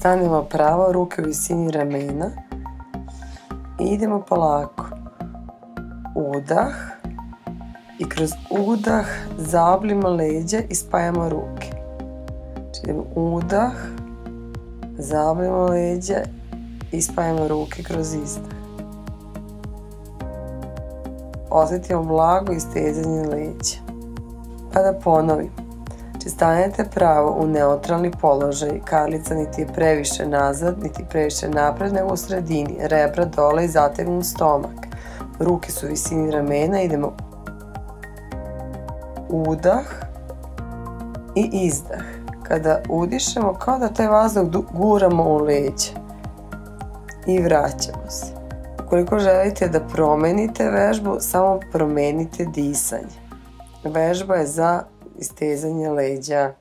Stanemo pravo, ruke u visini ramena i idemo polako. Udah i kroz udah zaoblimo leđa i spajamo ruke. Znači idemo udah, zaoblimo leđa i spajamo ruke kroz izdah. Osjetimo blago istezanje leđa. Pa da ponovim. Znači stanete pravo u neutralni položaj, karlica niti je previše nazad, niti previše napred, nego u sredini, rebra dole i zategnut stomak. Ruke su u visini ramena, idemo udah i izdah. Kada udišemo, kao da taj vazduh guramo u leđa i vraćamo se. Ukoliko želite da promenite vežbu, samo promenite disanje. Vežba je za istezanje leđa.